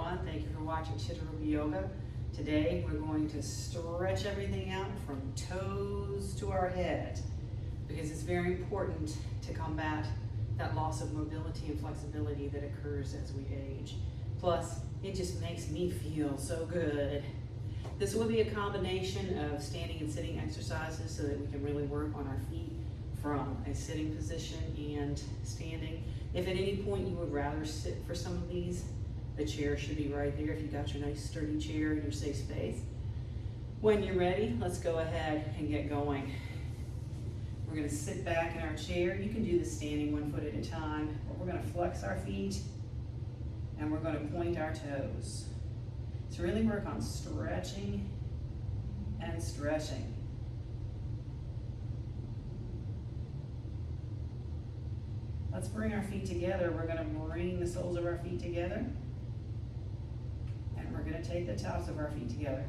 everyone. Thank you for watching Chittaruba Yoga. Today we're going to stretch everything out from toes to our head because it's very important to combat that loss of mobility and flexibility that occurs as we age. Plus, it just makes me feel so good. This will be a combination of standing and sitting exercises so that we can really work on our feet from a sitting position and standing. If at any point you would rather sit for some of these, the chair should be right there if you got your nice sturdy chair in your safe space. When you're ready, let's go ahead and get going. We're going to sit back in our chair. You can do this standing 1 foot at a time, but we're going to flex our feet and we're going to point our toes. So really work on stretching and stretching. Let's bring our feet together. We're going to bring the soles of our feet together. And we're going to take the tops of our feet together.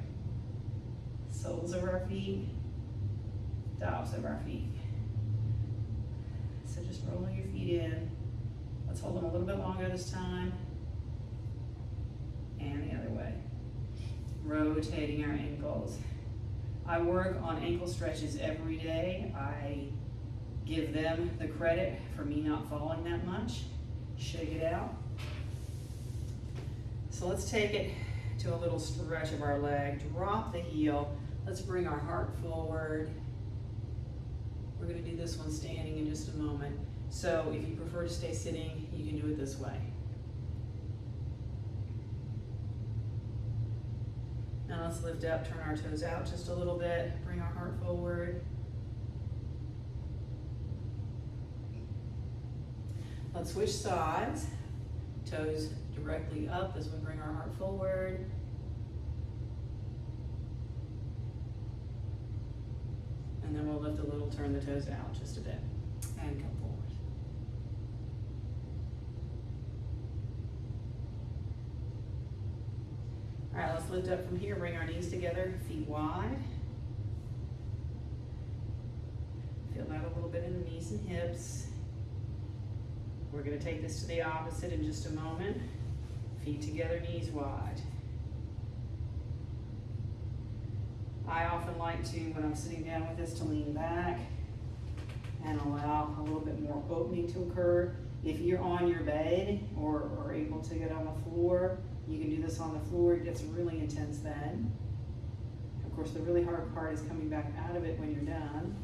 Soles of our feet, tops of our feet. So just rolling your feet in. Let's hold them a little bit longer this time. And the other way. Rotating our ankles. I work on ankle stretches every day. I give them the credit for me not falling that much. Shake it out. So let's take it to a little stretch of our leg. Drop the heel. Let's bring our heart forward. We're going to do this one standing in just a moment. So if you prefer to stay sitting, you can do it this way. Now let's lift up, turn our toes out just a little bit. Bring our heart forward. Let's switch sides. Toes directly up as we bring our heart forward. And then we'll lift a little, turn the toes out just a bit, and come forward. All right, let's lift up from here, bring our knees together, feet wide. Feel that a little bit in the knees and hips. We're going to take this to the opposite in just a moment. Feet together, knees wide. I often like to, when I'm sitting down with this, to lean back and allow a little bit more opening to occur. If you're on your bed or are able to get on the floor, you can do this on the floor. It gets really intense then. Of course, the really hard part is coming back out of it when you're done.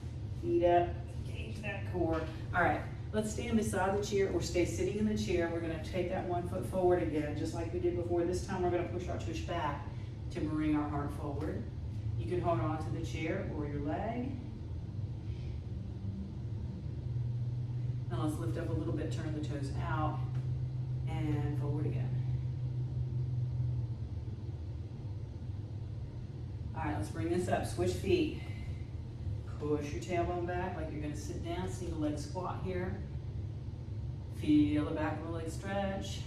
Feet up, engage that core. All right. Let's stand beside the chair or stay sitting in the chair. We're going to take that 1 foot forward again, just like we did before. This time we're going to push our tush back to bring our heart forward. You can hold on to the chair or your leg. Now let's lift up a little bit, turn the toes out, and forward again. All right, let's bring this up. Switch feet. Push your tailbone back like you're going to sit down. Single leg squat here. Feel the back of the leg stretch.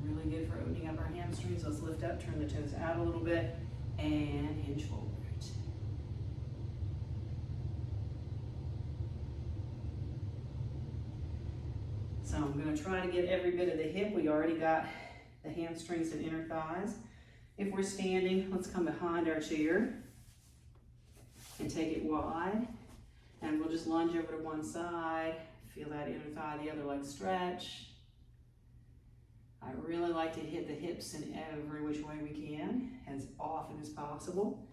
Really good for opening up our hamstrings. Let's lift up, turn the toes out a little bit, and hinge forward. So I'm going to try to get every bit of the hip. We already got the hamstrings and inner thighs. If we're standing, let's come behind our chair and take it wide, and we'll just lunge over to one side. Feel that inner thigh, the other leg stretch. I really like to hit the hips in every which way we can, as often as possible.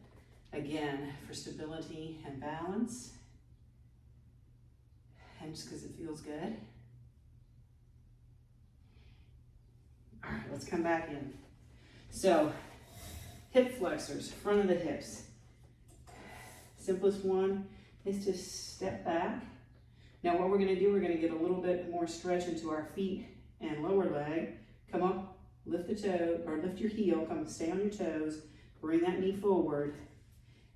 Again, for stability and balance, and just because it feels good. All right, let's come back in. So, hip flexors, front of the hips. Simplest one is to step back. Now what we're going to do, we're going to get a little bit more stretch into our feet and lower leg. Come up, lift the toe, or lift your heel, come stay on your toes, bring that knee forward,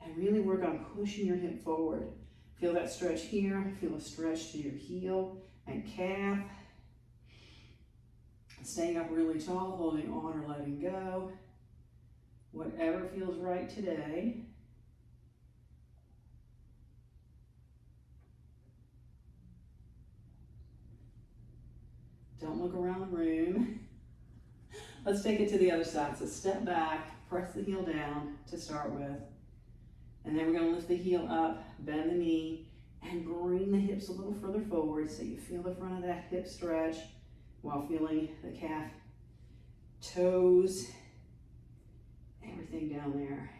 and really work on pushing your hip forward. Feel that stretch here, feel a stretch to your heel and calf. Staying up really tall, holding on or letting go. Whatever feels right today. Don't look around the room. Let's take it to the other side. So step back, press the heel down to start with. And then we're gonna lift the heel up, bend the knee, and bring the hips a little further forward so you feel the front of that hip stretch while feeling the calf, toes, everything down there.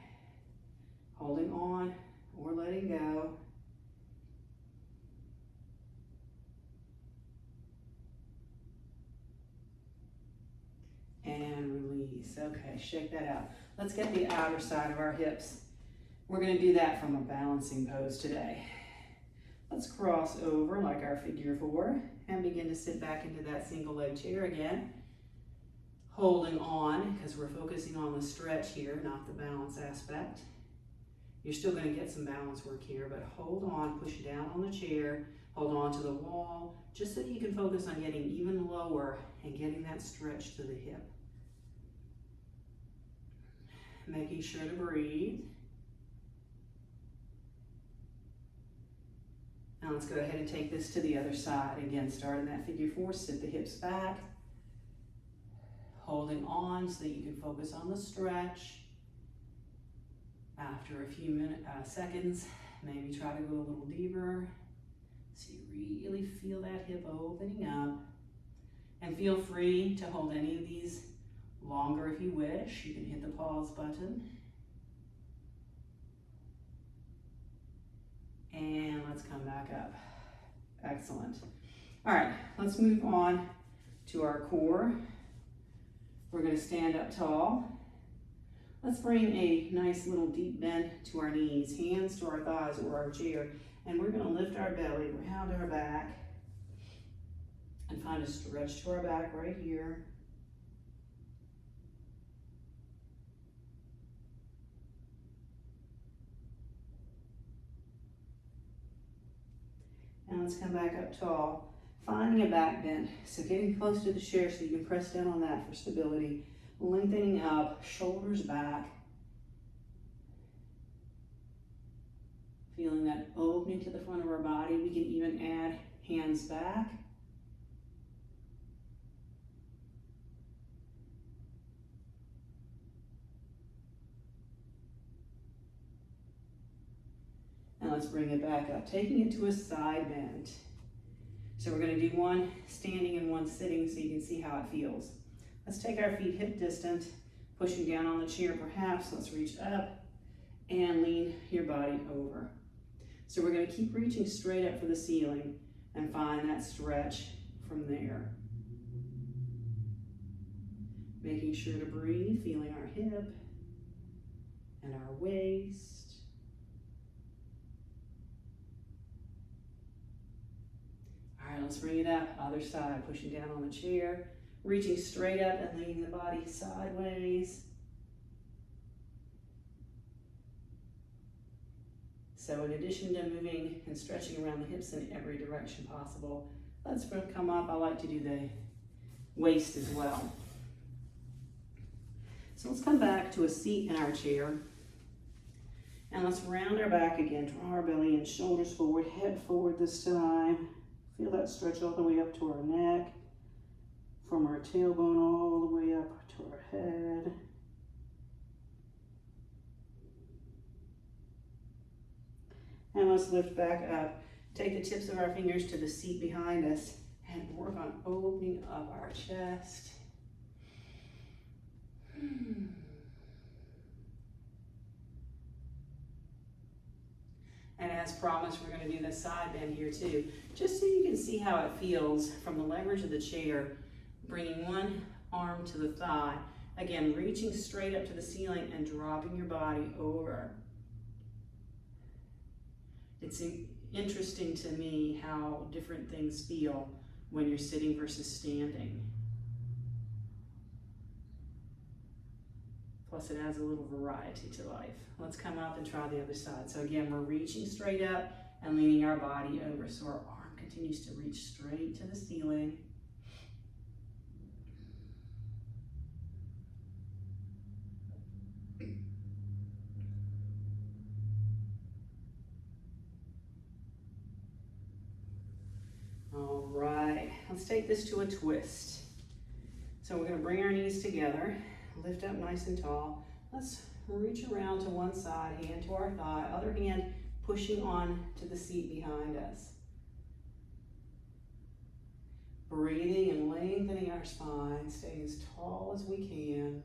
Holding on or letting go. And release. Okay, shake that out. Let's get the outer side of our hips. We're gonna do that from a balancing pose today. Let's cross over like our figure 4 and begin to sit back into that single leg chair again. Holding on, because we're focusing on the stretch here, not the balance aspect. You're still gonna get some balance work here, but hold on, push it down on the chair, hold on to the wall, just so you can focus on getting even lower and getting that stretch to the hip. Making sure to breathe. Now let's go ahead and take this to the other side. Again, start in that figure 4, sit the hips back, holding on so that you can focus on the stretch. After a few seconds, maybe try to go a little deeper so you really feel that hip opening up. And feel free to hold any of these longer if you wish. You can hit the pause button. And let's come back up. Excellent. All right, let's move on to our core. We're going to stand up tall. Let's bring a nice little deep bend to our knees, hands to our thighs or our chair, and we're going to lift our belly, round our back, and find a stretch to our back right here. And let's come back up tall, finding a back bend. So getting close to the chair so you can press down on that for stability. Lengthening up, shoulders back. Feeling that opening to the front of our body. We can even add hands back. And let's bring it back up, taking it to a side bend. So we're going to do one standing and one sitting so you can see how it feels. Let's take our feet hip distant, pushing down on the chair perhaps. Let's reach up and lean your body over. So we're going to keep reaching straight up for the ceiling and find that stretch from there. Making sure to breathe, feeling our hip and our waist. All right, let's bring it up. Other side, pushing down on the chair. Reaching straight up and leaning the body sideways. So in addition to moving and stretching around the hips in every direction possible, let's come up. I like to do the waist as well. So let's come back to a seat in our chair. And let's round our back again, draw our belly and shoulders forward, head forward this time. Feel that stretch all the way up to our neck. From our tailbone all the way up to our head. And let's lift back up. Take the tips of our fingers to the seat behind us and work on opening up our chest. And as promised, we're going to do the side bend here too, just so you can see how it feels from the leverage of the chair. Bringing one arm to the thigh. Again, reaching straight up to the ceiling and dropping your body over. It's interesting to me how different things feel when you're sitting versus standing. Plus it adds a little variety to life. Let's come up and try the other side. So again, we're reaching straight up and leaning our body over so our arm continues to reach straight to the ceiling. All right, let's take this to a twist. So So we're gonna bring our knees together, lift up nice and tall. Let's reach around to one side, hand to our thigh, other hand pushing on to the seat behind us. Breathing and lengthening our spine, stay as tall as we can.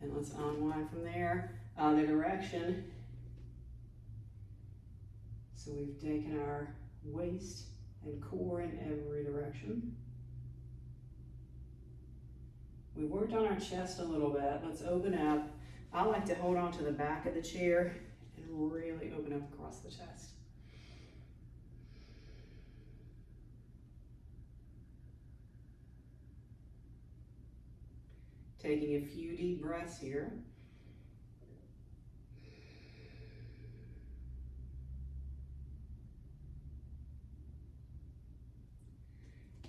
And let's unwind from there, other direction. So we've taken our waist and core in every direction. We worked on our chest a little bit. Let's open up. I like to hold on to the back of the chair and really open up across the chest. Taking a few deep breaths here.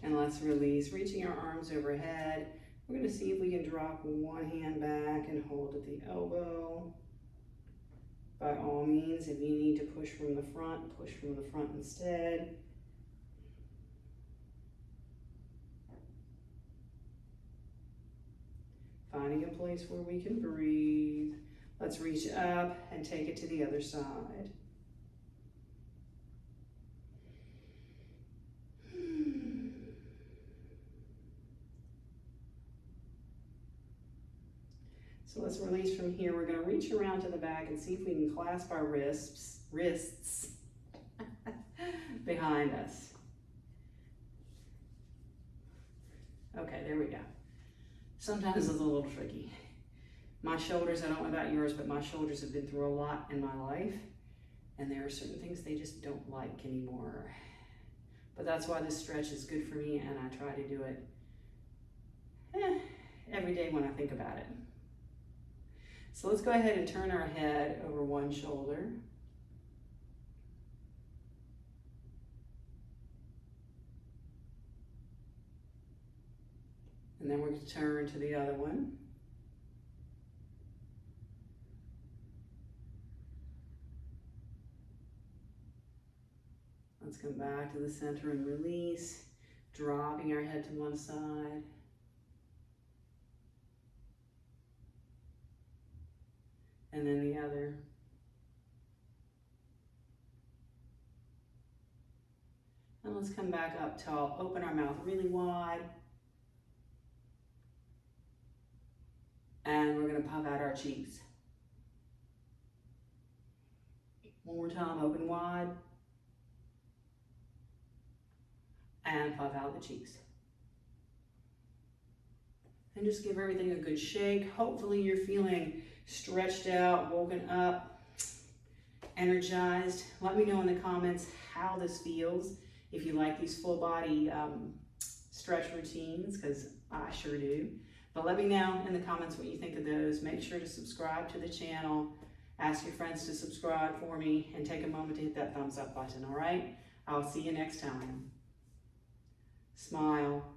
And let's release, reaching our arms overhead. We're gonna see if we can drop one hand back and hold at the elbow. By all means, if you need to push from the front instead. Finding a place where we can breathe. Let's reach up and take it to the other side. So let's release from here. We're going to reach around to the back and see if we can clasp our wrists behind us. Okay, there we go. Sometimes it's a little tricky. My shoulders, I don't know about yours, but my shoulders have been through a lot in my life, and there are certain things they just don't like anymore. But that's why this stretch is good for me, and I try to do it every day when I think about it. So let's go ahead and turn our head over one shoulder. And then we're going to turn to the other one. Let's come back to the center and release, dropping our head to one side. And then the other. And let's come back up tall, open our mouth really wide. And we're gonna puff out our cheeks. One more time, open wide. And puff out the cheeks. And just give everything a good shake. Hopefully you're feeling stretched out, woken up, energized. Let me know in the comments how this feels. If you like these full body stretch routines, because I sure do. But let me know in the comments what you think of those. Make sure to subscribe to the channel. Ask your friends to subscribe for me and take a moment to hit that thumbs up button, all right? I'll see you next time. Smile.